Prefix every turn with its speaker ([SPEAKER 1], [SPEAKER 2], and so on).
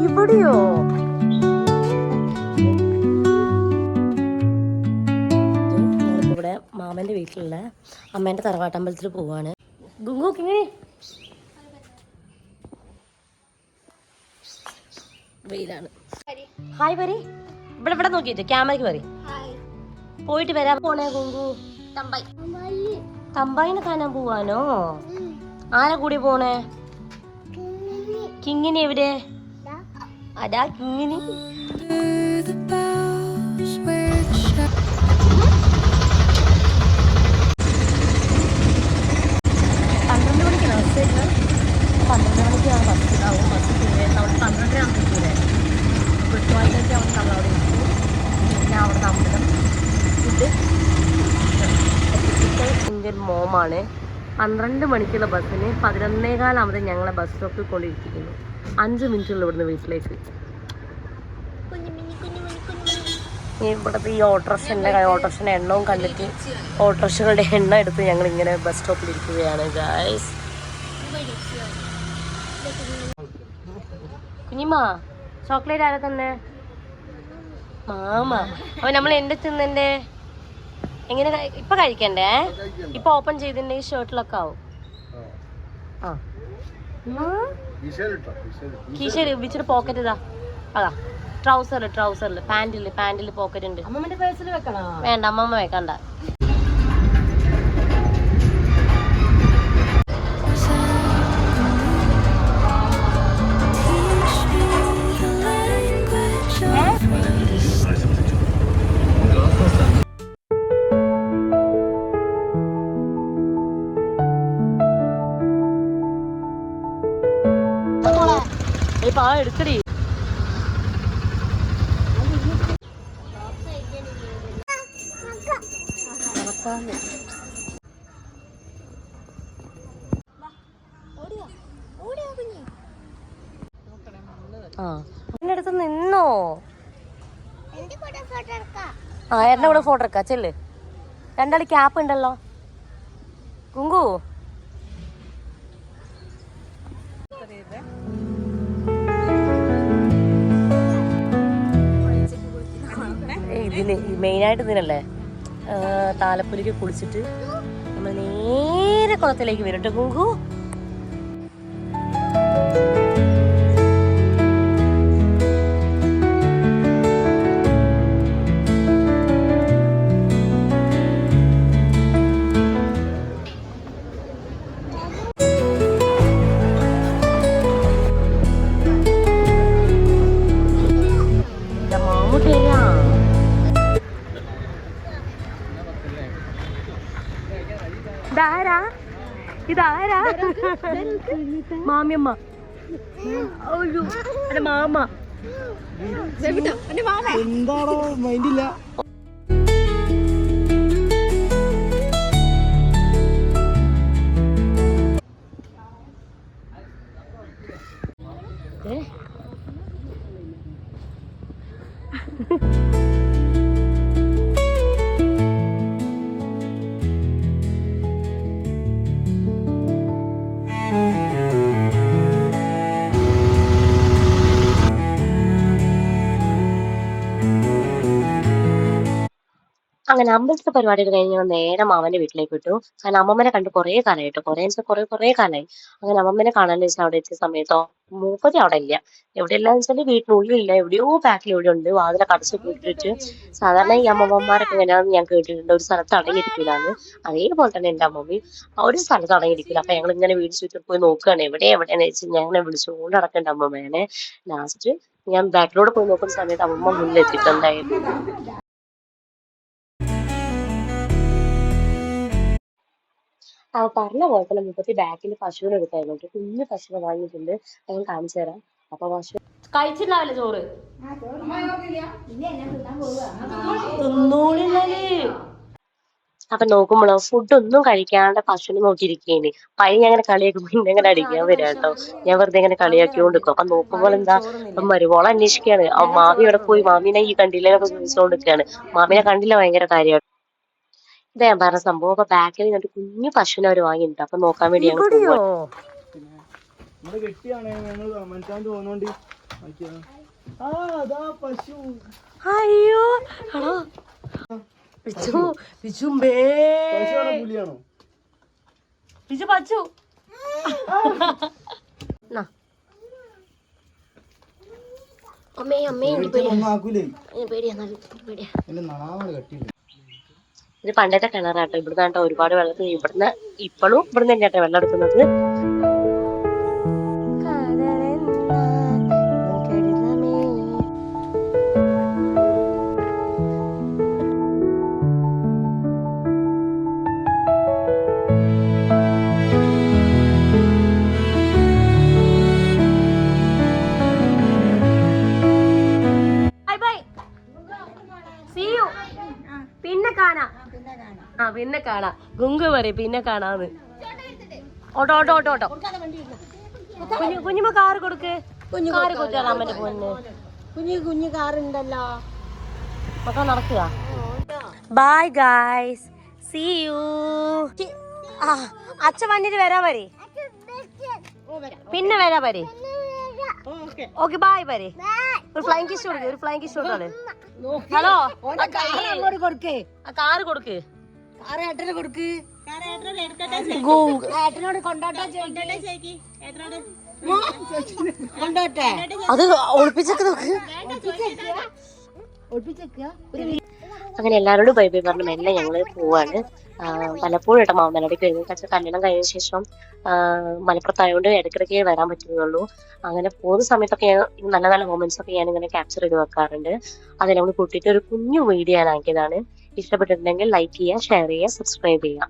[SPEAKER 1] ഇവിടെയോ? ഇവിടെ മാമന്റെ വീട്ടിലുള്ള അമ്മേന്റെ തറവാട്ടമ്പലത്തിൽ പോവാണ്. ഗുങ്കു കിങ്ങി വെയിലാണ്. ഹായ് പരി. ഇവിടെ ഇവിടെ നോക്കിയിട്ട് ക്യാമറയ്ക്ക് പറി. പോയിട്ട് വരാൻ പോണേ ഗുങ്കു? തമ്പായിനെ കാണാൻ പോവാനോ? ആരെ കൂടി പോണേ? കിങ്ങിനി എവിടെ? അതാ കിങ്ങിനി. ഇന്ത്യൻ മോമാണ് 12 മണിക്കുള്ള ബസ്സിന് 11:15 ഞങ്ങളെ ബസ് സ്റ്റോപ്പിൽ കൊണ്ടിരിക്കുന്നു. 5 മിനിറ്റുള്ള ഇവിടുന്ന് വീട്ടിലേക്ക്. ഇവിടുത്തെ ഈ ഓട്ടോറിക്ഷൻ്റെ എണ്ണവും കണ്ടിട്ട് ഓട്ടോറിക്ഷകളുടെ എണ്ണ എടുത്ത് ഞങ്ങൾ ഇങ്ങനെ ബസ് സ്റ്റോപ്പിൽ ഇരിക്കുകയാണ് ഗായ്സ്. കുഞ്ഞിമ്മ ചോക്ലേറ്റ് ആരെ തന്നെ? മാമ. അപ്പൊ നമ്മൾ എന്റെ തിന്നെ എങ്ങനെ ഇപ്പൊ കഴിക്കണ്ടേ? ഇപ്പൊ ഓപ്പൺ ചെയ്തിട്ടുണ്ടെങ്കിൽ ഷർട്ടിലൊക്കെ ആവും. ആ കീശയിൽ ഉപയോഗിച്ചിട്ട് പോക്കറ്റ് ഇതാ. അതാ ട്രൗസറിൽ പാന്റിൽ പോക്കറ്റ് ഉണ്ട്. വേണ്ട അമ്മമ്മ വെക്കണ്ട. എടുക്കടി. എന്റെ അടുത്ത് നിന്നോ? ആ എന്റെ കൂടെ ഫോട്ടോ എടുക്കാം. ചെല്ല്. രണ്ടാളി ക്യാപ്പ് ഉണ്ടല്ലോ. കുങ്കു ഇതിന് മെയിനായിട്ട് ഇതിനല്ലേ താലപ്പൊലിക്ക് കുളിച്ചിട്ട് നമ്മൾ നേരെ കുളത്തിലേക്ക് വരും കേട്ടോ കുങ്കു. ഇതാരാ? മാമിയമ്മ. എന്റെ മാമ.
[SPEAKER 2] എന്താണോ മൈൻഡില്ല.
[SPEAKER 1] അങ്ങനെ അമ്പലത്തെ പരിപാടിയൊക്കെ കഴിഞ്ഞ് ഞങ്ങൾ നേരെ മാമന്റെ വീട്ടിലേക്ക് വിട്ടു. കാരണം അമ്മമ്മനെ കണ്ട് കുറേ കാലമായിട്ട് കുറേ കാലമായി. അങ്ങനെ അമ്മമ്മനെ കാണാൻ വെച്ചാൽ അവിടെ എത്തിയ സമയത്തോ മൂപ്പതി അവിടെ ഇല്ല. എവിടെയെല്ലാന്ന് വെച്ചാൽ വീട്ടിനുള്ളിലില്ല, എവിടെയോ ബാക്കിൽ എവിടെ ഉണ്ട്. വാതിലൊക്കെ അടച്ചു കൂട്ടിട്ട് സാധാരണ ഈ അമ്മമ്മമാരൊക്കെ എങ്ങനെയാണെന്ന് ഞാൻ കേട്ടിട്ടുണ്ട്, ഒരു സ്ഥലത്ത് അടങ്ങിയിരിക്കില്ലാന്ന്. അതേപോലെ തന്നെ എന്റെ അമ്മമ്മയും ഒരു സ്ഥലത്ത് അടങ്ങിയിരിക്കില്ല. അപ്പൊ ഞങ്ങൾ ഇങ്ങനെ വീട് ചുറ്റും പോയി നോക്കുകയാണ് എവിടെയെന്ന് വെച്ച് ഞങ്ങളെ വിളിച്ചുകൊണ്ട് നടക്കേണ്ട അമ്മമ്മേനെ. ലാസ്റ്റ് ഞാൻ ബാക്കിലൂടെ പോയി നോക്കുന്ന സമയത്ത് അമ്മമ്മ മുന്നിലെത്തിയിട്ടുണ്ടായിരുന്നു. പറഞ്ഞ പോലെ തന്നെ മുപ്പത്തി ബാക്കിൽ പശുവിനെ എടുത്തായിരുന്നു. കുഞ്ഞു പശുവിനെ വാങ്ങിയിട്ടുണ്ട്. ഞാൻ കാണിച്ചു തരാം. അപ്പൊ പശു കഴിച്ചിട്ടുണ്ടാവില്ല ചോറ്. തിന്നോളില്ലേ? അപ്പൊ നോക്കുമ്പോഴോ ഫുഡ് ഒന്നും കഴിക്കാണ്ട് പശുവിനെ നോക്കിയിരിക്കേന്. പയ്യ അങ്ങനെ കളിയാക്കുമ്പോ ഇന്നെ അങ്ങനെ അടിക്കാൻ വരാം കേട്ടോ. ഞാൻ വെറുതെ ഇങ്ങനെ കളിയാക്കിക്കൊണ്ടിരിക്കും. അപ്പൊ നോക്കുമ്പോൾ എന്താ മരുമോളെ അന്വേഷിക്കുകയാണ്. മാമി ഇവിടെ പോയി മാമീനെ ഈ കണ്ടില്ലേന്നൊക്കെ ചോദിച്ചുകൊണ്ടിരിക്കുകയാണ്. മാമിനെ കണ്ടില്ല ഭയങ്കര കാര്യമാണ്. ഇതാ ഞാൻ പറഞ്ഞ സംഭവം. അപ്പൊ ബാക്കിൽ നിന്നിട്ട് കുഞ്ഞു പശുവിനെ അവര് വാങ്ങിയിട്ടുണ്ട്. അപ്പൊ നോക്കാൻ വേണ്ടി ഞങ്ങൾ പോവാ.
[SPEAKER 2] നമ്മള് കെട്ടിയാണ് ഞങ്ങൾ മനസ്സിലാൻ തോന്നുന്നുണ്ട്. ആ അതാ പശു.
[SPEAKER 1] അയ്യോ ആണോ പിച്ചു പിച്ചുമ്പേ
[SPEAKER 2] പശുവാണോ പുലിയാണോ?
[SPEAKER 1] പിച്ചു പച്ചു അമ്മേ അമ്മേ
[SPEAKER 2] ആക്കൂലേ
[SPEAKER 1] പേടിയാ
[SPEAKER 2] എന്റെ നാളെ കട്ടിയില്ല.
[SPEAKER 1] ഇത് പണ്ടത്തെ കിണറാട്ടോ. ഇവിടുന്നാട്ടോ ഒരുപാട് വെള്ളത്തിൽ ഇവിടുന്ന് ഇപ്പോഴും ഇവിടുന്ന് തന്നെയാട്ടോ വെള്ളം എടുക്കുന്നത്. പിന്നെ കാണാം ഗുങ്കു പറയും പിന്നെ കാണാന്ന്. ഓട്ടോ ഓട്ടോ ഓട്ടോ ഓട്ടോ കുഞ്ഞുമ്മ കാറ് കൊടുക്ക്. കാറ് കൊടുക്കാണ് അമ്മന്റെ പൊന്ന്.
[SPEAKER 3] കുഞ്ഞു കാറുണ്ടല്ലോ.
[SPEAKER 1] മക്കളെ നടക്കുക. Bye guys, see you. അച്ഛൻ വന്നിട്ട് വരാ പറ. പിന്നെ വരാ പറ. ഓക്കെ ബൈ പറ. ഒരു ഫ്ലൈങ് കിസ് കൊടുക്ക്. ഒരു ഫ്ലൈങ് കിസ് കൊടുക്കാണ്. ഹലോ
[SPEAKER 3] അങ്ങോട്ട് കൊടുക്കേ.
[SPEAKER 1] ആ കാറ് കൊടുക്ക്.
[SPEAKER 3] കാറ് ഏട്ടന് കൊടുക്ക്. ഏട്ടനോട് കൊണ്ടോട്ടെ കൊണ്ടോട്ടെ.
[SPEAKER 1] അത് ഒളിപ്പിച്ചൊക്കെ നോക്ക്. അങ്ങനെ എല്ലാവരോടും ബൈ ബൈ പറഞ്ഞു മെല്ലെ ഞങ്ങള് പോവാണ്. പലപ്പോഴും കേട്ടോ മാമനടി കഴിഞ്ഞ കല്യാണം കഴിഞ്ഞ ശേഷം മലപ്പുറത്തായതുകൊണ്ട് ഇടയ്ക്കിടയ്ക്ക് വരാൻ പറ്റുന്നുള്ളൂ. അങ്ങനെ പോകുന്ന സമയത്തൊക്കെ നല്ല നല്ല മൊമെന്റ്സ് ഒക്കെ ഞാൻ ഇങ്ങനെ ക്യാപ്ചർ ചെയ്ത് വെക്കാറുണ്ട്. അതെല്ലാം കൂടി കൂട്ടിയിട്ട് ഒരു കുഞ്ഞു വീഡിയോ ഞാൻ ആക്കിയതാണ്. ഇഷ്ടപ്പെട്ടിട്ടുണ്ടെങ്കിൽ ലൈക്ക് ചെയ്യുക, ഷെയർ ചെയ്യുക, സബ്സ്ക്രൈബ് ചെയ്യുക.